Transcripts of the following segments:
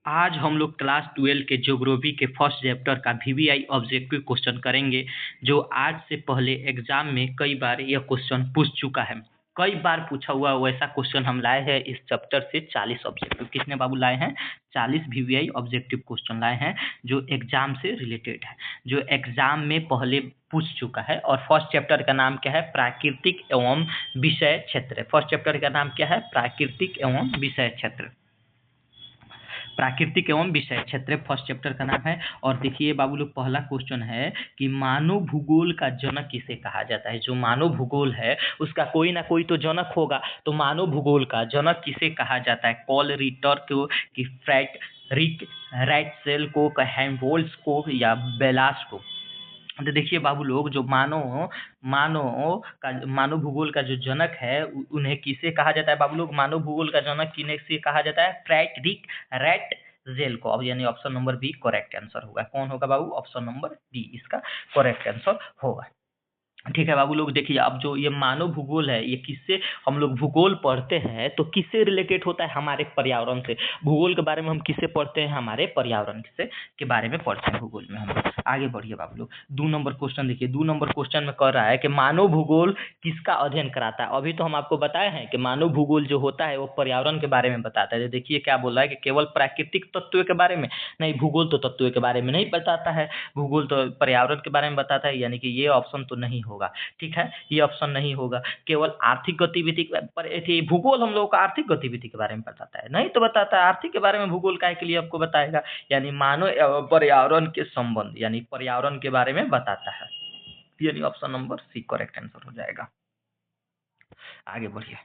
आज हम लोग क्लास 12 के ज्योग्राफी के फर्स्ट चैप्टर का वीवीआई ऑब्जेक्टिव क्वेश्चन करेंगे, जो आज से पहले एग्जाम में कई बार यह क्वेश्चन पूछ चुका है। कई बार पूछा हुआ वैसा क्वेश्चन हम लाए हैं इस चैप्टर से 40 ऑब्जेक्टिव। कितने बाबू लाए हैं? 40 वीवीआई ऑब्जेक्टिव क्वेश्चन लाए हैं जो एग्जाम से रिलेटेड है, जो एग्जाम में पहले पूछ चुका है। और फर्स्ट चैप्टर का नाम क्या है? प्राकृतिक एवं विषय क्षेत्र। फर्स्ट चैप्टर का नाम क्या है? प्राकृतिक एवं विषय क्षेत्र। प्राकृतिक एवं विषय क्षेत्र फर्स्ट चैप्टर का नाम है। और देखिए बाबू लोग, पहला क्वेश्चन है कि मानव भूगोल का जनक किसे कहा जाता है? जो मानव भूगोल है उसका कोई ना कोई तो जनक होगा, तो मानव भूगोल का जनक किसे कहा जाता है? कॉल रिटर को, कि फ्रेडरिक रैटसेल को, हेल्महोल्ट्ज को, या बेलास को? तो देखिए बाबू लोग, जो मानव भूगोल का जो जनक है उन्हें किसे कहा जाता है? बाबू लोग, मानव भूगोल का जनक किसे कहा जाता है? फ्रेडरिक रैटसेल को। अब यानी option number B correct answer होगा। कौन होगा बाबू? ऑप्शन नंबर बी इसका करेक्ट आंसर होगा। ठीक है बाबू लोग, देखिए अब जो ये मानव भूगोल है, ये किससे हम लोग भूगोल पढ़ते हैं तो किससे रिलेटेड होता है? हमारे पर्यावरण से। भूगोल के बारे में हम किससे पढ़ते हैं? हमारे पर्यावरण से के बारे में पढ़ते हैं भूगोल में हम लोग। आगे बढ़िए बाबू लोग, 2 नंबर क्वेश्चन देखिए। 2 नंबर क्वेश्चन में कह रहा है कि मानव भूगोल किसका अध्ययन कराता है? अभी तो हम आपको बताए हैं कि मानव भूगोल जो होता है वो पर्यावरण के बारे में बताता है। देखिए क्या बोल रहा है कि केवल प्राकृतिक तत्वों के बारे में नहीं, भूगोल तो तत्वों के बारे में नहीं बताता है, भूगोल तो पर्यावरण के बारे में बताता है। यानी कि ये ऑप्शन तो नहीं होगा। ठीक है, ये ऑप्शन नहीं होगा। केवल आर्थिक गतिविधि पर भूगोल हम लोग को आर्थिक गतिविधि के बारे में बताता है? नहीं तो बताता है। आर्थिक के बारे में भूगोल काहे के लिए आपको बताएगा? यानी मानव एवं पर्यावरण के संबंध, यानी पर्यावरण के बारे में बताता है। यानी option number C correct answer हो जाएगा। आगे बढ़िए,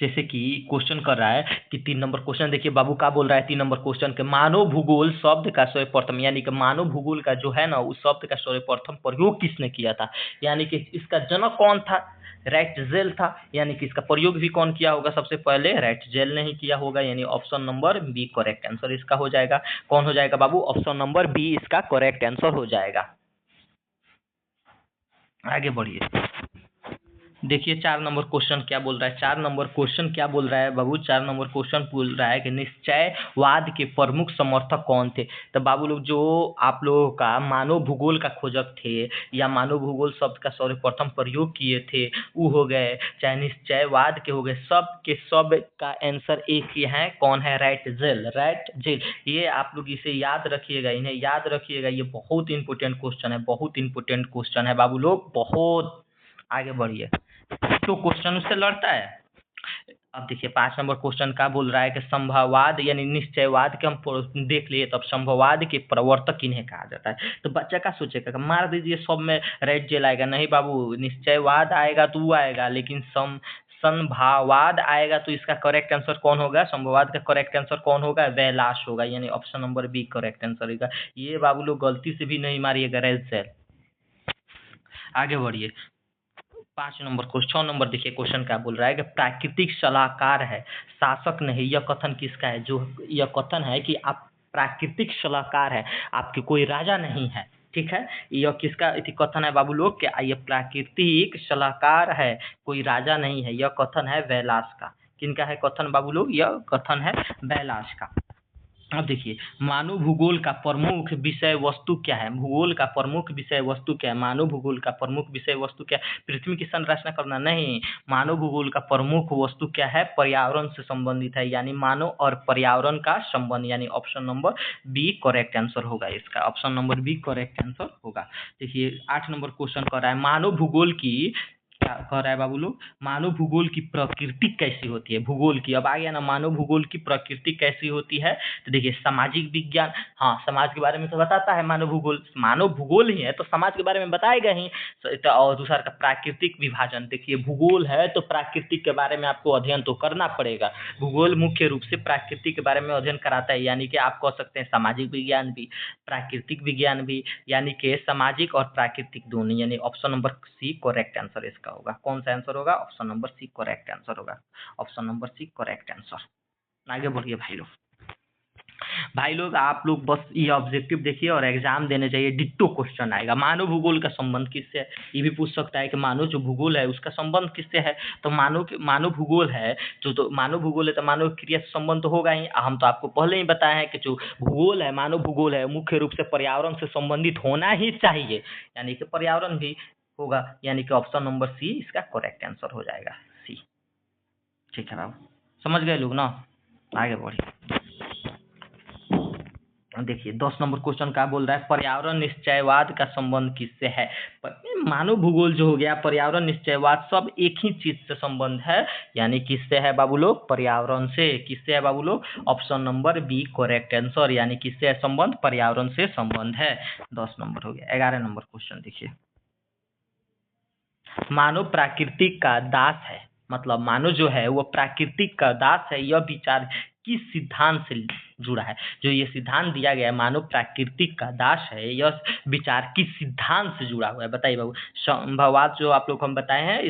जैसे कि क्वेश्चन कर रहा है कि 3 नंबर क्वेश्चन देखिए बाबू, का बोल रहा है 3 नंबर क्वेश्चन के मानव भूगोल शब्द का सर्वप्रथम, यानी कि मानव भूगोल का जो है ना उस शब्द का सर्वप्रथम प्रयोग किसने किया था? यानी कि इसका जनक कौन था? रैटजेल था। यानी कि इसका प्रयोग भी कौन किया होगा? सबसे पहले रैटजेल ने ही किया होगा। यानी option number B correct answer इसका हो जाएगा। कौन हो जाएगा बाबू? ऑप्शन नंबर बी इसका करेक्ट आंसर हो जाएगा। आगे बढ़िए, देखिए 4 नंबर क्वेश्चन क्या बोल रहा है। 4 नंबर क्वेश्चन क्या बोल रहा है बाबू? 4 नंबर क्वेश्चन बोल रहा है कि निश्चयवाद के प्रमुख समर्थक कौन थे? तो बाबू लोग, जो आप लोगों का मानव भूगोल का खोजक थे या मानव भूगोल शब्द का सर्वप्रथम प्रयोग किए थे, वो हो गए, चाहे निश्चयवाद के हो गए, सब के सब का आंसर एक ही है। कौन है? रैटजेल। ये आप लोग इसे याद रखिएगा, इन्हें याद रखिएगा। ये बहुत इंपॉर्टेंट क्वेश्चन है, बहुत इंपॉर्टेंट क्वेश्चन है बाबू लोग, बहुत। आगे बढ़िए, तो क्वेश्चन उससे लड़ता है। अब देखिए 5 नंबर क्वेश्चन का बोल रहा है कि संभववाद यानी निश्चयवाद के हम देख लिए, तब संभववाद के प्रवर्तक किन्हें कहा जाता है? तो बच्चा क्या सोचेगा कि मार दीजिए सब में रेड जेल आएगा? नहीं बाबू, निश्चयवाद आएगा तो वो आएगा, लेकिन संभववाद आएगा तो इसका करेक्ट आंसर कौन होगा? संभववाद का करेक्ट आंसर कौन होगा? बेलाश होगा। यानी option number B correct answer होगा। ये बाबू लोग गलती से भी नहीं मारिएगा रेड जेल। आगे बढ़िए, 5 नंबर क्वेश्चन, 6 नंबर देखिए क्वेश्चन क्या बोल रहा है कि प्राकृतिक सलाहकार है, शासक नहीं। यह कथन किसका है? जो यह कथन है कि आप प्राकृतिक सलाहकार है, आपके कोई राजा नहीं है। ठीक है, यह किसका कथन है बाबू लोग? कि ये प्राकृतिक सलाहकार है, कोई राजा नहीं है। यह कथन है बैलाश का। किनका है कथन बाबू लोग? यह कथन है बैलाश का। अब देखिए, मानव भूगोल का प्रमुख विषय वस्तु क्या है? भूगोल का प्रमुख विषय वस्तु क्या है? मानव भूगोल का प्रमुख विषय वस्तु क्या है? पृथ्वी की संरचना करना नहीं। मानव भूगोल का प्रमुख वस्तु क्या है? पर्यावरण से संबंधित है। यानी मानव और पर्यावरण का संबंध। यानी option number B correct answer होगा इसका। Option number B correct answer होगा। देखिए 8 नंबर क्वेश्चन कर रहा है मानव भूगोल की, क्या कह रहा है बाबू लोग? मानव भूगोल की प्रकृति कैसी होती है? भूगोल की, अब आ गया ना, मानव भूगोल की प्रकृति कैसी होती है? तो देखिए सामाजिक विज्ञान, हाँ समाज के बारे में तो बताता है मानव भूगोल। मानव भूगोल ही है तो समाज के बारे में बताएगा ही। और दूसरा का प्राकृतिक विभाजन। देखिए भूगोल है तो प्राकृतिक के बारे में आपको अध्ययन तो करना पड़ेगा। भूगोल मुख्य रूप से प्राकृतिक के बारे में अध्ययन कराता है। यानी कि आप कह सकते हैं सामाजिक विज्ञान भी, प्राकृतिक विज्ञान भी, यानी कि सामाजिक और प्राकृतिक दोनों। यानी option number C correct answer इसका होगा। कौन सा आंसर होगा? Option number C correct answer होगा। Option number C correct answer. आगे बढ़िए भाई लोग, भाई लोग आप लोग बस ये ऑब्जेक्टिव देखिए और एग्जाम देने जाइए, डिट्टो क्वेश्चन आएगा। मानव भूगोल का संबंध किससे है, ये भी पूछ सकता है कि मानव जो भूगोल है उसका संबंध किससे है। तो मानव भूगोल है तो मानव भूगोल है तो मानव क्रिया से संबंध तो होगा ही। हम तो आपको पहले ही बताए हैं कि जो भूगोल है, मानव भूगोल है, मुख्य रूप से पर्यावरण से संबंधित होना ही चाहिए, यानी कि पर्यावरण भी होगा, यानी कि ऑप्शन नंबर सी इसका करेक्ट आंसर हो जाएगा, सी। ठीक है बाबू, समझ गए लोग ना। आगे बढ़िए, देखिए 10 नंबर क्वेश्चन क्या बोल रहा है, पर्यावरण निश्चयवाद का संबंध किससे है। मानव भूगोल जो हो गया, पर्यावरण निश्चयवाद, सब एक ही चीज से संबंध है, यानी किससे है बाबू लोग, पर्यावरण से। किससे है बाबू लोग, option number B correct answer, यानी किससे है संबंध, पर्यावरण से संबंध है। 10 नंबर हो गया। 11 नंबर क्वेश्चन देखिए, मानव प्राकृतिक का दास है, मतलब मानव जो है वो प्राकृतिक का दास है, यह विचार किस सिद्धांत से जुड़ा है। जो ये सिद्धांत दिया गया है, मानव प्राकृतिक का दास है, यह विचार किस सिद्धांत से जुड़ा हुआ है, बताइए बाबू। संभववाद जो आप लोग को हम बताए हैं,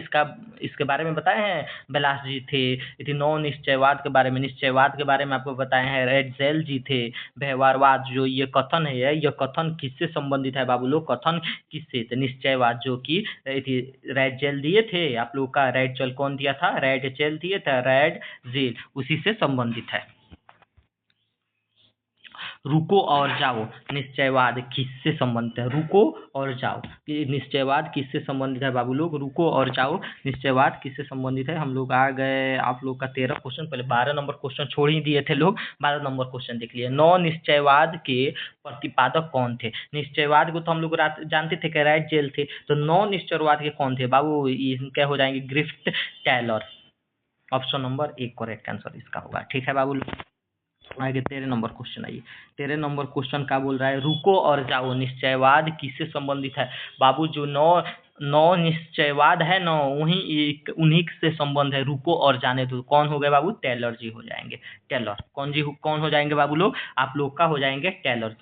इसके बारे में बताए हैं, बेलास जी थे नौ निश्चयवाद के बारे में, निश्चयवाद के बारे में आपको बताए हैं, रेडजेल जी थे। व्यवहारवाद जो ये कथन है, यह कथन किससे संबंधित है बाबू लोग, कथन किससे, तो निश्चयवाद जो कि रेड जेल दिए थे आप लोग का, रेड जेल कौन दिया था, रेड जेल दिए थे, रेड जेल उसी से संबंधित है। रुको और जाओ निश्चयवाद किससे संबंधित है, रुको और जाओ, ये निश्चयवाद किससे संबंधित है बाबू लोग, रुको और जाओ निश्चयवाद किससे संबंधित है। हम लोग आ गए आप लोग का 13 क्वेश्चन, पहले 12 नंबर क्वेश्चन छोड़ ही दिए थे लोग, 12 नंबर क्वेश्चन देख लिए। 9 निश्चयवाद के प्रतिपादक कौन थे। निश्चयवाद को तो हम लोग जानते थे कि रेड जेल थे, तो 9 निश्चयवाद के कौन थे बाबू, इनके हो जाएंगे ग्रिफ्ट टेलर, ऑप्शन नंबर एक करेक्ट आंसर इसका होगा। ठीक है बाबू लोग, आगे 13 नंबर क्वेश्चन आइए। 13 नंबर क्वेश्चन क्या बोल रहा है, रुको और जाओ निश्चयवाद किससे संबंधित है बाबू। जो नौ निश्चयवाद है ना, उन्हीं से संबंध है, रुको और जाने दो। कौन हो गए बाबू, टेलर जी हो जाएंगे, टेलर। कौन हो जाएंगे बाबू लोग, आप लोग का हो जाएंगे टेलर।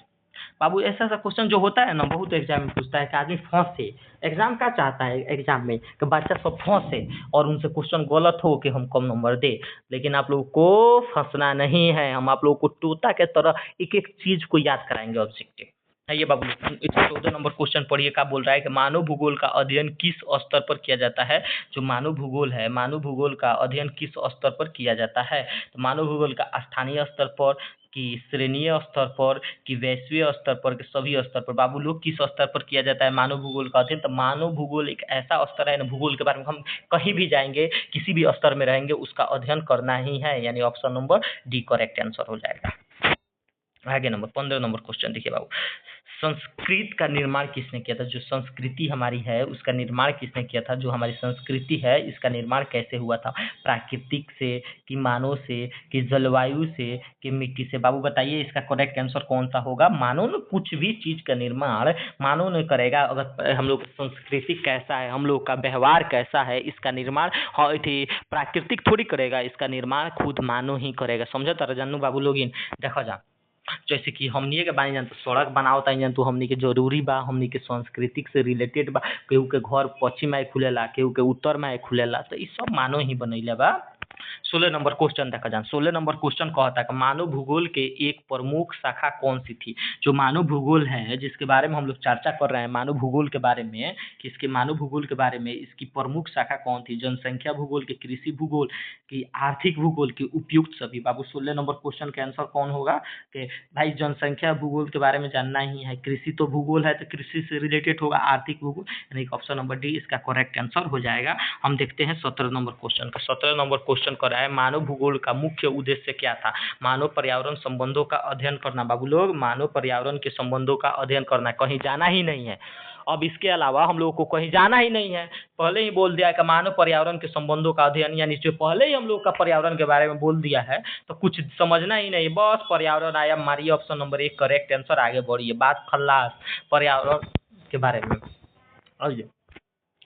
बाबू ऐसा क्वेश्चन जो होता है ना, बहुत एग्जाम में पूछता है कि आदमी फंसे, एग्जाम क्या चाहता है एग्जाम में कि बच्चा सब फंसे और उनसे क्वेश्चन गलत हो कि हम कम नंबर दे, लेकिन आप लोग को फंसना नहीं है, हम आप लोग को तोता के तरह एक एक चीज को याद कराएंगे ऑब्जेक्टिव है। ये बाबू 14 नंबर क्वेश्चन पढ़िए, क्या बोल रहा है कि मानव भूगोल का अध्ययन किस स्तर पर किया जाता है। जो मानव भूगोल है, मानव भूगोल का अध्ययन किस स्तर पर किया जाता है, तो मानव भूगोल का स्थानीय स्तर पर, कि श्रेणीय स्तर पर, कि वैश्विक स्तर पर, कि सभी स्तर पर। बाबू लोग किस स्तर पर किया जाता है मानव भूगोल का अध्ययन, तो मानव भूगोल एक ऐसा स्तर है ना, भूगोल के बारे में हम कहीं भी जाएंगे, किसी भी स्तर में रहेंगे, उसका अध्ययन करना ही है, यानी option number D correct answer हो जाएगा। आगे नंबर 15 नंबर क्वेश्चन देखिए बाबू, संस्कृत का निर्माण किसने किया था। जो संस्कृति हमारी है उसका निर्माण किसने किया था, जो हमारी संस्कृति है इसका निर्माण कैसे हुआ था, प्राकृतिक से, कि मानव से, कि जलवायु से, कि मिट्टी से। बाबू बताइए इसका करेक्ट आंसर कौन सा होगा। मानव ने कुछ भी चीज का निर्माण मानव ने करेगा, अगर हम लोग संस्कृति कैसा है, हम लोग का व्यवहार कैसा है, इसका निर्माण प्राकृतिक थोड़ी करेगा, इसका निर्माण खुद मानव ही करेगा। समझो तारा जानू बाबू लोग, देखा जा जैसे कि हमनी के बानी जान तो सड़क बनावत जान तो हमनी के जरूरी बा, हमनी के संस्कृति से रिलेटेड बा। केहू के घर पश्चिम में खुलेला, केहू के उत्तर में खुलेला, तो ये सब मानव ही बनैले बा। 16 नंबर क्वेश्चन देखा जाए। 16 नंबर क्वेश्चन कहता है कि मानव भूगोल के एक प्रमुख शाखा कौन सी थी। जो मानव भूगोल है जिसके बारे में हम लोग चर्चा कर रहे हैं, मानव भूगोल के बारे में, कि इसके मानव भूगोल के बारे में इसकी प्रमुख शाखा कौन थी। जनसंख्या भूगोल, की कृषि भूगोल, की आर्थिक भूगोल, की उपयुक्त सभी। बाबू 16 नंबर क्वेश्चन के आंसर कौन होगा, कि भाई जनसंख्या भूगोल के बारे में जानना ही है, कृषि तो भूगोल है तो कृषि से रिलेटेड होगा, आर्थिक भूगोल, यानी ऑप्शन नंबर डी इसका करेक्ट आंसर हो जाएगा। हम देखते हैं 17 नंबर क्वेश्चन का। 17 नंबर क्वेश्चन कर रहा है, मानव भूगोल का मुख्य उद्देश्य क्या था। मानव पर्यावरण संबंधों का अध्ययन करना। बाबू लोग मानव पर्यावरण के संबंधों का अध्ययन करना, कहीं जाना ही नहीं है। अब इसके अलावा हम लोगों को कहीं जाना ही नहीं है, पहले ही बोल दिया कि मानव पर्यावरण के संबंधों का अध्ययन, यानी जो पहले ही हम लोग का पर्यावरण के बारे में बोल दिया है, तो कुछ समझना ही नहीं, बस पर्यावरण आया, मारिए ऑप्शन नंबर एक करेक्ट आंसर, आगे बढ़िए, बात खल्लास पर्यावरण के बारे में। आइए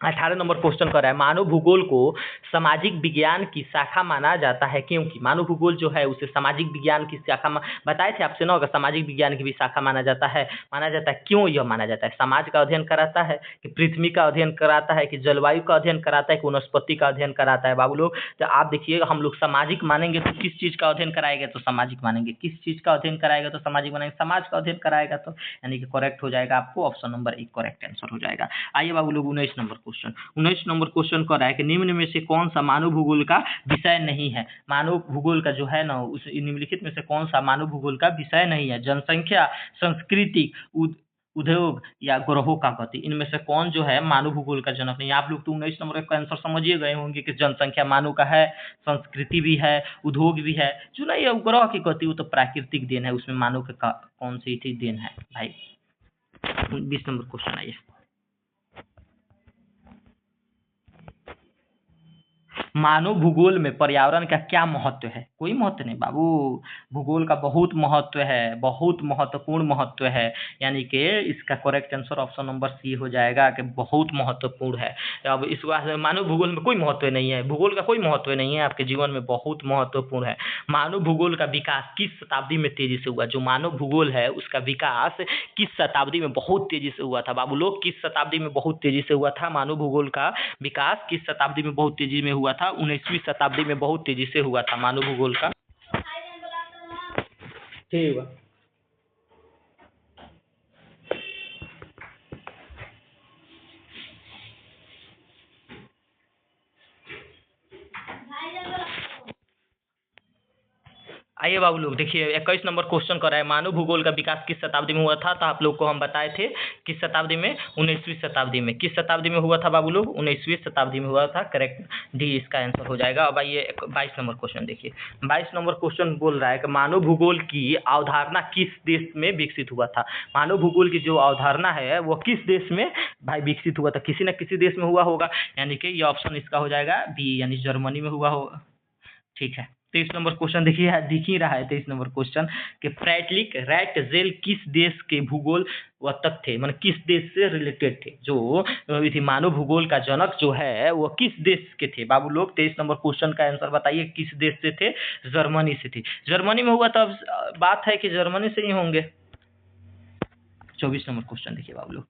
18 नंबर क्वेश्चन कर रहा है मानव भूगोल को सामाजिक विज्ञान की शाखा माना जाता है क्योंकि मानव भूगोल जो है उसे सामाजिक विज्ञान की शाखा बताए थे आपसे ना, अगर सामाजिक विज्ञान की भी शाखा माना जाता है क्यों यह माना जाता है? समाज का अध्ययन कराता है कि पृथ्वी का अध्ययन कराता है कि जलवायु का अध्ययन कराता है कि वनस्पति का अध्ययन कराता है? बाबू लोग तो आप देखिए, हम लोग सामाजिक मानेंगे तो किस चीज का अध्ययन कराएगा तो सामाजिक मानेंगे, किस चीज का अध्ययन कराएगा तो सामाजिक मानेंगे, समाज का अध्ययन कराएगा तो, यानी कि करेक्ट हो जाएगा आपको ऑप्शन नंबर 1 करेक्ट आंसर हो जाएगा। आइए बाबू लोग 19 नंबर क्वेश्चन कर रहा है कि निम्न में से कौन सा मानव भूगोल का विषय नहीं है? मानव भूगोल का जो है ना, उस निम्नलिखित में से कौन सा मानव भूगोल का विषय नहीं है? जनसंख्या, संस्कृति, उद्योग या ग्रहों का गति, इनमें से कौन जो है मानव भूगोल का जनक नहीं? आप लोग तो 19 नंबर का आंसर समझिए गए होंगे कि जनसंख्या मानव का है, संस्कृति भी है, उद्योग भी है, जो नहीं है ग्रह की गति वो तो प्राकृतिक देन है, उसमें मानव का कौन सी थी देन है भाई? 20 नंबर क्वेश्चन आइए। मानव भूगोल में पर्यावरण का क्या महत्व है? कोई महत्व नहीं बाबू, भूगोल का बहुत महत्व है, बहुत महत्वपूर्ण महत्व है, यानी कि इसका correct answer option number C हो जाएगा कि बहुत महत्वपूर्ण है। अब इस बात में मानव भूगोल में कोई महत्व नहीं है, भूगोल का कोई महत्व नहीं है आपके जीवन में, बहुत महत्वपूर्ण है। मानव भूगोल का विकास किस शताब्दी में तेजी से हुआ? जो मानव भूगोल है उसका विकास किस शताब्दी में बहुत तेजी से हुआ था? बाबू लोग किस शताब्दी में बहुत तेजी से हुआ था? मानव भूगोल का विकास किस शताब्दी में बहुत तेजी में हुआ था? 19वीं शताब्दी में बहुत तेजी से हुआ था मानव भूगोल का। ठीक है, आइए बाबू लोग देखिए 21 नंबर क्वेश्चन कर रहा है मानव भूगोल का विकास किस शताब्दी में हुआ था? तो आप लोग को हम बताए थे किस शताब्दी में? 19वीं शताब्दी में। किस शताब्दी में हुआ था बाबू लोग? 19वीं शताब्दी में हुआ था, करेक्ट डी इसका आंसर हो जाएगा। अब आइए 22 नंबर क्वेश्चन देखिए। 22 नंबर क्वेश्चन बोल रहा है कि मानव भूगोल की अवधारणा किस देश में विकसित हुआ था? मानव भूगोल की जो अवधारणा है वो किस देश में भाई विकसित हुआ था? किसी न किसी देश में हुआ होगा, यानी कि ये ऑप्शन इसका हो जाएगा बी, यानी जर्मनी में हुआ होगा। ठीक है, 23 नंबर क्वेश्चन देखिए, दिख ही रहा है 23 नंबर क्वेश्चन कि फ्रैटलिक रैट जेल किस देश के भूगोल तक थे, मतलब किस देश से रिलेटेड थे? जो मानव भूगोल का जनक जो है वो किस देश के थे? बाबू लोग 23 नंबर क्वेश्चन का आंसर बताइए, किस देश से थे? जर्मनी से थे। जर्मनी में हुआ तो अब बात है कि जर्मनी से ही होंगे। 24 नंबर क्वेश्चन देखिए बाबू लोग,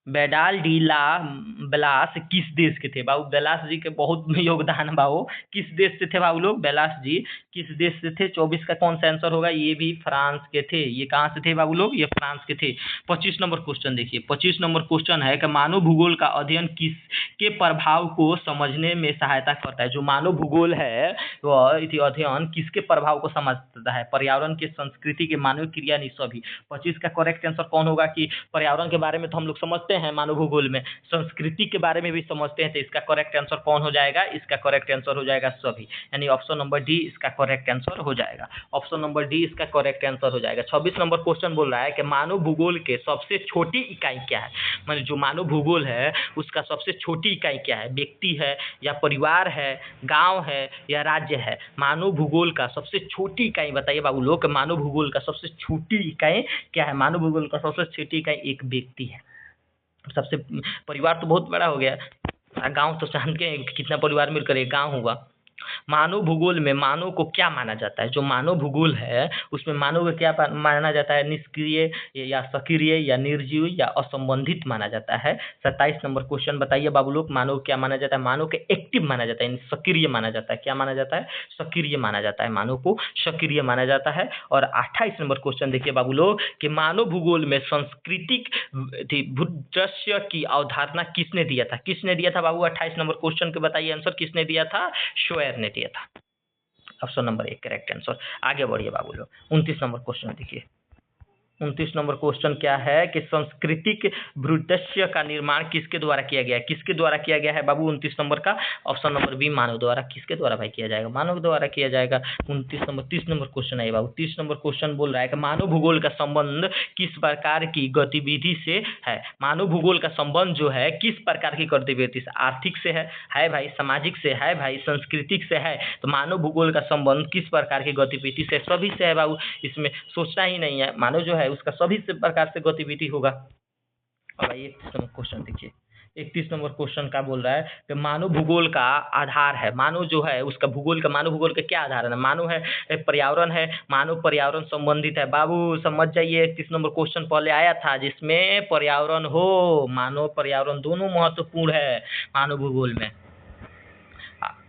बेडाल डी ला ब्लास किस देश के थे? बाबू बेलास जी के बहुत योगदान बाबू, किस देश से थे बाबू लोग? बेलास जी किस देश से थे? 24 का कौन सा आंसर होगा? ये भी फ्रांस के थे। ये कहाँ से थे बाबू लोग? ये फ्रांस के थे। 25 नंबर क्वेश्चन देखिए, 25 नंबर क्वेश्चन है कि मानव भूगोल का अध्ययन किस के प्रभाव को समझने में सहायता करता है? जो मानव भूगोल है वह अध्ययन किसके प्रभाव को समझता है? पर्यावरण के, संस्कृति के, मानव क्रिया नहीं सभी। 25 का करेक्ट आंसर कौन होगा? कि पर्यावरण के बारे में तो हम लोग समझते हैं मानव भूगोल में, संस्कृति के बारे में भी समझते हैं, तो इसका करेक्ट आंसर कौन हो जाएगा? इसका करेक्ट आंसर हो जाएगा सभी, यानी ऑप्शन नंबर डी इसका करेक्ट आंसर हो जाएगा। ऑप्शन नंबर डी इसका करेक्ट आंसर हो जाएगा। 26 नंबर क्वेश्चन बोल रहा है कि मानव भूगोल के सबसे छोटी इकाई क्या है? मतलब जो मानव भूगोल है उसका सबसे छोटी इकाई क्या है? व्यक्ति है या परिवार है, गांव है या राज्य है? मानव भूगोल का सबसे छोटी इकाई बताइए बाबू लोग, मानव भूगोल का सबसे छोटी इकाई क्या है? मानव भूगोल का सबसे छोटी इकाई एक व्यक्ति है। सबसे परिवार तो बहुत बड़ा हो गया, गांव तो जानते हैं कितना परिवार मिलकर एक गांव हुआ। मानव भूगोल में मानव को क्या माना जाता है? जो मानव भूगोल है उसमें मानव को क्या माना जाता है? निष्क्रिय या सक्रिय या निर्जीव या असंबंधित माना जाता है। 27 नंबर क्वेश्चन बताइए बाबू लोग, मानव क्या माना जाता है? मानव के एक्टिव माना जाता है, सक्रिय माना जाता है। क्या माना जाता है? सक्रिय माना जाता है, मानव को सक्रिय माना जाता है। और 28 नंबर क्वेश्चन देखिए बाबू लोग कि मानव भूगोल में सांस्कृतिक भूदृश्य की अवधारणा किसने दिया था? किसने दिया था बाबू? 28 नंबर क्वेश्चन के बताइए आंसर, किसने दिया था? शोयर ने दिया था। Option number 1 correct answer. आगे बढ़िए बाबू लोग, 29 नंबर क्वेश्चन देखिए। 29 नंबर क्वेश्चन क्या है कि सांस्कृतिक भूदृश्य का निर्माण किसके द्वारा किया गया है? किसके द्वारा किया गया है बाबू? 29 नंबर का ऑप्शन नंबर बी मानव द्वारा। किसके द्वारा भाई किया जाएगा? मानव द्वारा किया जाएगा। 29 नंबर 30 नंबर क्वेश्चन है बाबू। 30 नंबर क्वेश्चन बोल रहा है कि मानव भूगोल का संबंध किस प्रकार की गतिविधि से है? मानव भूगोल का संबंध जो है किस प्रकार की गतिविधि से? आर्थिक से है भाई, सामाजिक से है भाई, सांस्कृतिक से है। तो मानव भूगोल का संबंध किस प्रकार की गतिविधि से? सभी से है बाबू, इसमें सोचना ही नहीं है। मानव जो है उसका सभी से प्रकार से गतिविधि होगा। अब आइए 31 नंबर क्वेश्चन देखिए। 31 नंबर क्वेश्चन क्या बोल रहा है कि मानव भूगोल का आधार है। मानव जो है उसका भूगोल का, मानव भूगोल का क्या आधार है? मानव है, पर्यावरण है, मानव पर्यावरण संबंधित है। बाबू समझ जाइए, 31 नंबर क्वेश्चन पहले आया था जिसमें पर्यावरण हो, मानव पर्यावरण दोनों महत्वपूर्ण है मानव भूगोल में।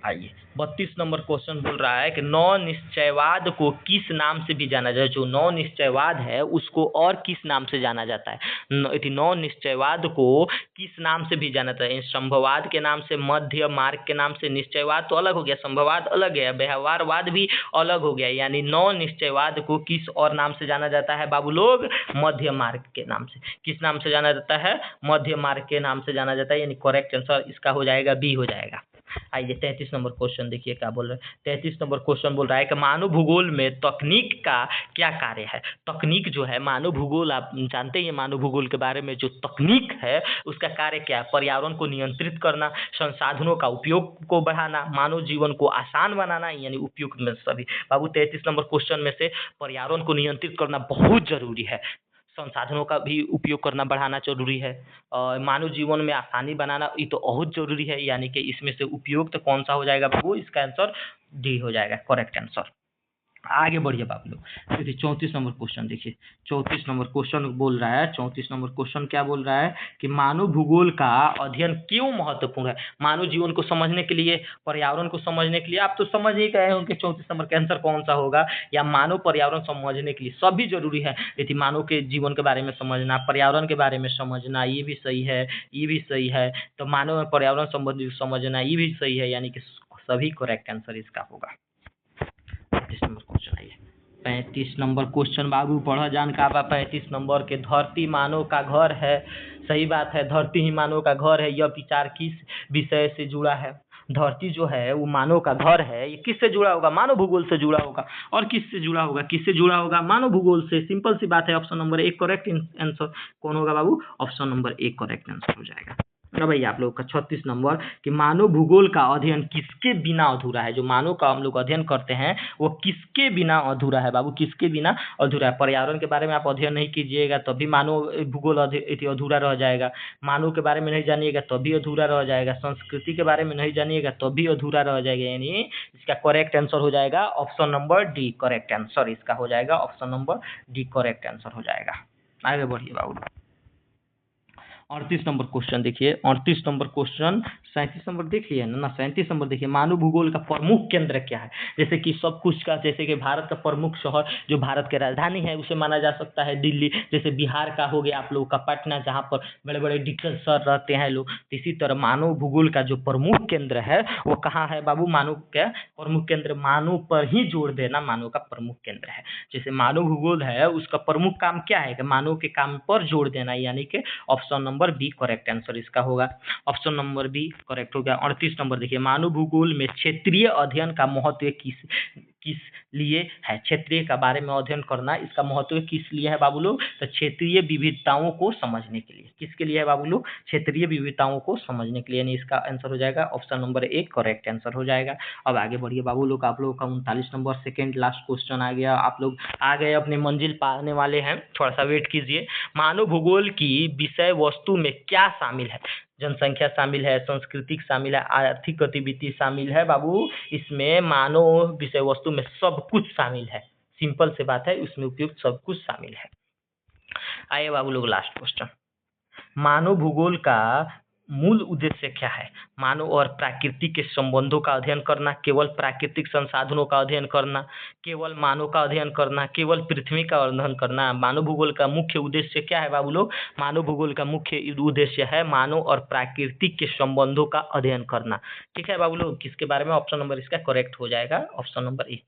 आइए 32 नंबर क्वेश्चन बोल रहा है कि नौ निश्चयवाद को किस नाम से भी जाना जाता है? जो नौ निश्चयवाद है उसको और किस नाम से जाना जाता है? नौ निश्चयवाद को किस नाम से भी जाना जाता है? संभववाद के नाम से, मध्य मार्ग के नाम से। निश्चयवाद तो अलग हो गया, संभववाद अलग है, व्यवहारवाद भी अलग हो गया। यानी नौ निश्चयवाद को किस और नाम से जाना जाता है बाबू लोग? मध्य मार्ग के नाम से। किस नाम से जाना जाता है? मध्य मार्ग के नाम से जाना जाता है। यानी करेक्ट आंसर इसका हो जाएगा बी हो जाएगा। आइए 33 नंबर क्वेश्चन देखिए क्या बोल रहे हैं। 33 नंबर क्वेश्चन बोल रहा है कि मानव भूगोल में तकनीक का क्या कार्य है? तकनीक जो है, मानव भूगोल आप जानते हैं, मानव भूगोल के बारे में जो तकनीक है उसका कार्य क्या है? पर्यावरण को नियंत्रित करना, संसाधनों का उपयोग को बढ़ाना, मानव जीवन को आसान बनाना, यानी उपयुक्त में सभी। बाबू 33 नंबर क्वेश्चन में से पर्यावरण को नियंत्रित करना बहुत जरूरी है, संसाधनों का भी उपयोग करना बढ़ाना जरूरी है, और मानव जीवन में आसानी बनाना ये तो बहुत जरूरी है। यानी कि इसमें से उपयुक्त तो कौन सा हो जाएगा बाबू? इसका आंसर डी हो जाएगा, करेक्ट आंसर। आगे बढ़िए बाबू लोग। देखिए 34 नंबर क्वेश्चन देखिए। 34 नंबर क्वेश्चन बोल रहा है, 34 नंबर क्वेश्चन क्या बोल रहा है कि मानव भूगोल का अध्ययन क्यों महत्वपूर्ण है? मानव जीवन को समझने के लिए, पर्यावरण को समझने के लिए। आप तो समझ ही गए होंगे 34 नंबर का आंसर कौन सा होगा। या मानव पर्यावरण समझने के लिए सभी जरूरी है, यदि मानव के जीवन के बारे में समझना, पर्यावरण के बारे में समझना, ये भी सही है, ये भी सही है। तो मानव पर्यावरण संबंधी समझना ये भी सही है, यानी कि सभी करेक्ट आंसर इसका होगा। 35 नंबर क्वेश्चन आइए। 35 नंबर क्वेश्चन बाबू पढ़ जान का बा। 35 नंबर के धरती मानव का घर है। सही बात है, धरती ही मानव का घर है। यह विचार किस विषय से जुड़ा है? धरती जो है वो मानव का घर है। ये किससे जुड़ा होगा? मानव भूगोल से जुड़ा होगा। और किससे जुड़ा होगा? किससे जुड़ा होगा? मानव भूगोल से। सिंपल सी बात है, ऑप्शन नंबर एक करेक्ट आंसर कौन होगा बाबू? ऑप्शन नंबर एक करेक्ट आंसर हो जाएगा। अब भैया आप लोग का 36 नंबर कि मानव भूगोल का अध्ययन किसके बिना अधूरा है? जो मानव का हम लोग अध्ययन करते हैं वो किसके बिना अधूरा है बाबू? किसके बिना अधूरा है? पर्यावरण के बारे में आप अध्ययन नहीं कीजिएगा तभी मानव भूगोल अधूरा रह जाएगा। मानव के बारे में नहीं जानिएगा तभी अधूरा रह जाएगा। संस्कृति के बारे में नहीं जानिएगा तभी अधूरा रह जाएगा। यानी इसका करेक्ट आंसर हो जाएगा option number D, correct answer इसका हो जाएगा option number D, correct answer हो जाएगा। आगे बढ़िए बाबू। 38 नंबर क्वेश्चन देखिए। 38 नंबर क्वेश्चन, 37 नंबर देख लिया ना? 37 नंबर देखिए। मानव भूगोल का प्रमुख केंद्र क्या है? जैसे कि सब कुछ का, जैसे कि भारत का प्रमुख शहर जो भारत की राजधानी है उसे माना जा सकता है दिल्ली। जैसे बिहार का हो गया आप लोगों का पटना, जहाँ पर बड़े बड़े डिक्टेटर रहते हैं लोग। इसी तरह मानव भूगोल का जो प्रमुख केंद्र है वो कहाँ है बाबू? मानव का प्रमुख केंद्र मानव पर ही जोड़ देना मानव का प्रमुख केंद्र है। जैसे मानव भूगोल है उसका प्रमुख काम क्या है? कि मानव के काम पर जोड़ देना, यानी कि option number B correct answer इसका होगा। ऑप्शन नंबर बी करेक्ट हो गया। 38 नंबर देखिए। मानव भूगोल में क्षेत्रीय अध्ययन का महत्व किस लिए है? क्षेत्रीय का बारे में अध्ययन करना, इसका महत्व किस लिए है बाबू लोग? तो क्षेत्रीय विविधताओं को समझने के लिए। किसके लिए है बाबू लोग? क्षेत्रीय विविधताओं को समझने के लिए। यानी इसका आंसर हो जाएगा ऑप्शन नंबर एक करेक्ट आंसर हो जाएगा। अब आगे बढ़िए बाबू लोग। आप लोगों का 39 नंबर सेकेंड लास्ट क्वेश्चन आ गया। आप लोग आ गए, अपने मंजिल पाने वाले हैं, थोड़ा सा वेट कीजिए। मानव भूगोल की विषय वस्तु में क्या शामिल है? जनसंख्या शामिल है, सांस्कृतिक शामिल है, आर्थिक गतिविधि शामिल है बाबू। इसमें मानव विषय वस्तु में सब कुछ शामिल है। सिंपल से बात है, उसमें उपयुक्त सब कुछ शामिल है। आइए बाबू लोग लास्ट क्वेश्चन। मानव भूगोल का मूल उद्देश्य क्या है? मानव और प्रकृति के संबंधों का अध्ययन करना, केवल प्राकृतिक संसाधनों का अध्ययन करना, केवल मानव का अध्ययन करना, केवल पृथ्वी का अध्ययन करना। मानव भूगोल का मुख्य उद्देश्य क्या है बाबू लोग? मानव भूगोल का मुख्य उद्देश्य है मानव और प्राकृतिक के संबंधों का अध्ययन करना। ठीक है बाबू लोग, किसके बारे में? ऑप्शन नंबर इसका करेक्ट हो जाएगा option number A.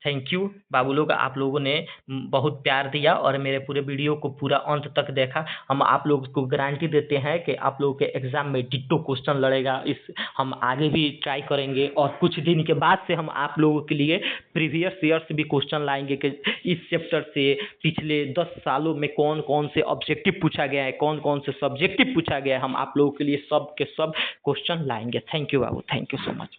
Thank you बाबू लोग, आप लोगों ने बहुत प्यार दिया और मेरे पूरे वीडियो को पूरा अंत तक देखा। हम आप लोग को गारंटी देते हैं कि आप लोगों के एग्जाम में डिट्टो क्वेश्चन लड़ेगा। इस हम आगे भी ट्राई करेंगे और कुछ दिन के बाद से हम आप लोगों के लिए प्रीवियस ईयर भी क्वेश्चन लाएंगे कि इस चैप्टर से पिछले 10 सालों में कौन कौन से ऑब्जेक्टिव पूछा गया है, कौन कौन से सब्जेक्टिव पूछा गया है। हम आप लोगों के लिए सब के सब क्वेश्चन लाएंगे। Thank you Babu, thank you so much.